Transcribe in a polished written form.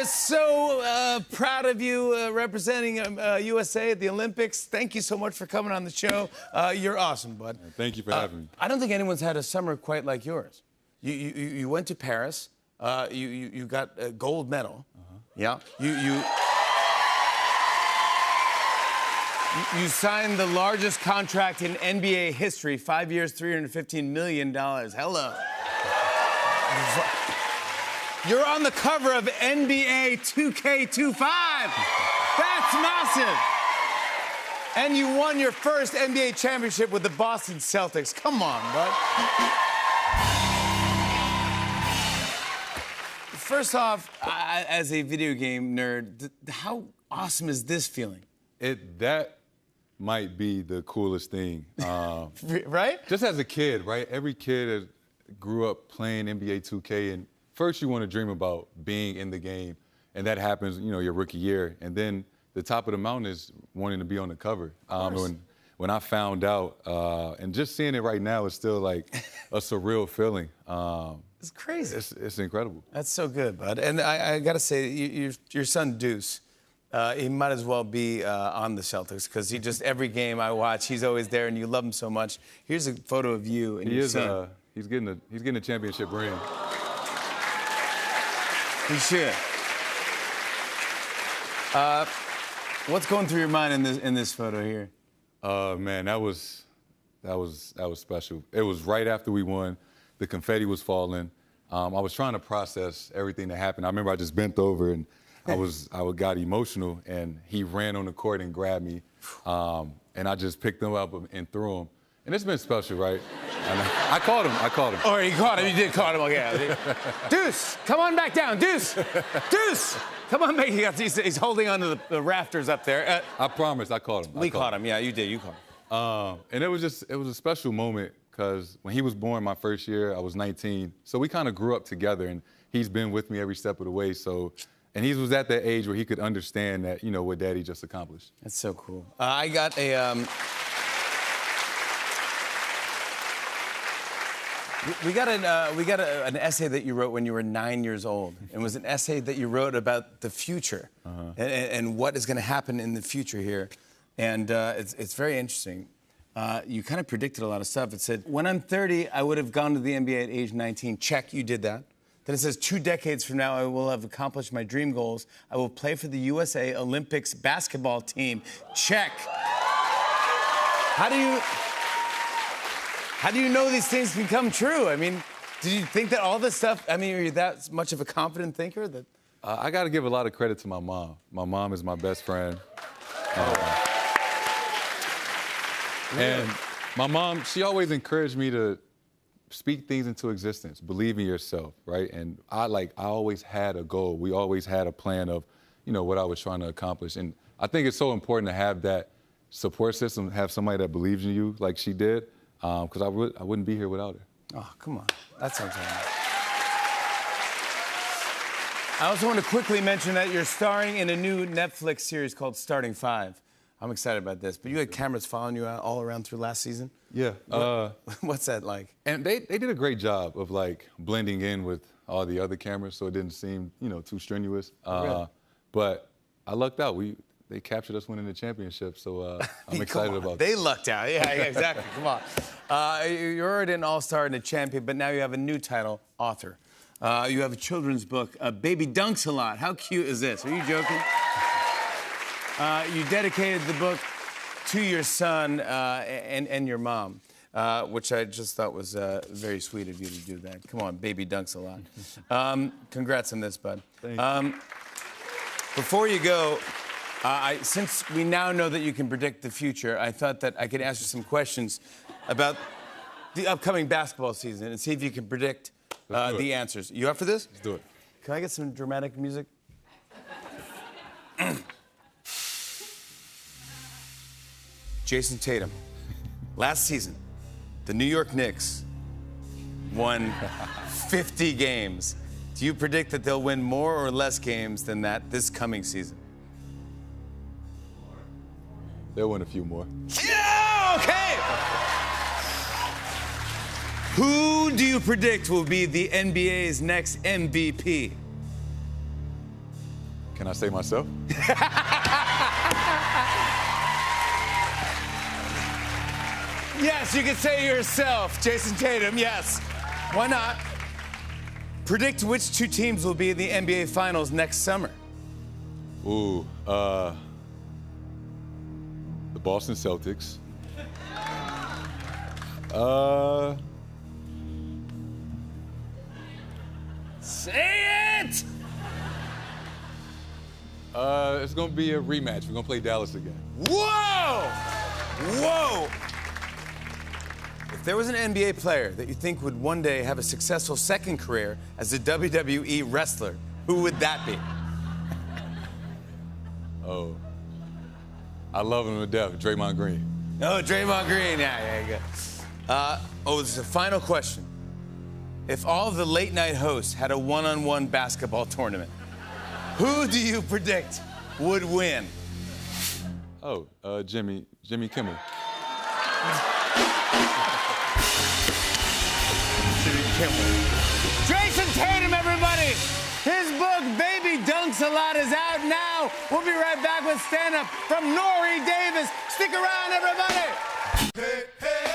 We're so proud of you representing USA at the Olympics. Thank you so much for coming on the show. You're awesome, bud. Thank you for having me. I don't think anyone's had a summer quite like yours. You went to Paris. You got a gold medal. Yeah. You signed the largest contract in NBA history, 5 years, $315 million. Hello. You're on the cover of NBA 2K25. That's massive. And you won your first NBA championship with the Boston Celtics. Come on, bud. First off, as a video game nerd, how awesome is this feeling? That might be the coolest thing. Right? Just as a kid, right? Every kid grew up playing NBA 2K, and first you want to dream about being in the game, and that happens, your rookie year. And then the top of the mountain is wanting to be on the cover. When I found out, and just seeing it right now is still like a surreal feeling. It's crazy. It's incredible. That's so good, bud. And I got to say, your son Deuce, he might as well be on the Celtics because he just, every game I watch, he's always there, and you love him so much. Here's a photo of you and your son. He's getting a championship ring. He should. What's going through your mind in this photo here? Man, that was special. It was right after we won. The confetti was falling. I was trying to process everything that happened. I remember I just bent over and I got emotional, and he ran on the court and grabbed me, and I just picked him up and threw him. And it's been special, right? And I caught him. Oh, you caught him. You did caught him. Okay. Deuce, come on back down. Deuce, Deuce, come on back. He's holding onto the rafters up there. I promise, I caught him. We caught him. Yeah, you did. You caught him. And it was a special moment because when he was born my first year, I was 19. So we kind of grew up together, and he's been with me every step of the way. And he was at that age where he could understand that, what Daddy just accomplished. That's so cool. I got a. We got an essay that you wrote when you were 9 years old. It was an essay that you wrote about the future and what is going to happen in the future here. And it's very interesting. You kind of predicted a lot of stuff. It said, when I'm 30, I would have gone to the NBA at age 19. Check, you did that. Then it says, 2 decades from now, I will have accomplished my dream goals. I will play for the USA Olympics basketball team. Check. How do you know these things can come true? I mean, did you think that all this stuff, are you that much of a confident thinker? That I got to give a lot of credit to my mom. My mom is my best friend. And my mom, she always encouraged me to speak things into existence, believe in yourself, right? And I always had a goal. We always had a plan of, what I was trying to accomplish. And I think it's so important to have that support system, have somebody that believes in you like she did. Because I wouldn't be here without her. Oh, come on. That's what I'm talking about. I also want to quickly mention that you're starring in a new Netflix series called Starting Five. I'm excited about this. But you had cameras following you all around through last season? Yeah. What's that like? And they did a great job of, blending in with all the other cameras so it didn't seem, too strenuous. Really? But I lucked out. They captured us winning the championship, so I'm excited about that. They lucked out. Yeah, exactly. Come on. You're already an all-star and a champion, but now you have a new title, author. You have a children's book, Baby Dunks a Lot. How cute is this? Are you joking? You dedicated the book to your son and your mom, which I just thought was very sweet of you to do that. Come on, Baby Dunks a Lot. Congrats on this, bud. Thank you. Before you go, since we now know that you can predict the future, I thought that I could ask you some questions about the upcoming basketball season and see if you can predict the answers. You up for this? Let's do it. Can I get some dramatic music? Jason Tatum. Last season, the New York Knicks won 50 games. Do you predict that they'll win more or less games than that this coming season? They'll win a few more. Yeah, okay. Who do you predict will be the NBA's next MVP? Can I say myself? Yes, you can say yourself, Jason Tatum, yes. Why not? Predict which two teams will be in the NBA Finals next summer. Ooh, the Boston Celtics. Say it! It's gonna be a rematch. We're gonna play Dallas again. Whoa! Whoa! If there was an NBA player that you think would one day have a successful second career as a WWE wrestler, who would that be? Oh, I love him to death, Draymond Green. Oh, Draymond Green. Yeah, you go. This is a final question. If all of the late night hosts had a one-on-one basketball tournament, who do you predict would win? Oh, Jimmy Kimmel. Jimmy Kimmel. Jason Tatum, everybody! His book, Baby Dunks a Lot, is out now. We'll be right back with stand-up from Nori Davis. Stick around, everybody! Hey, hey.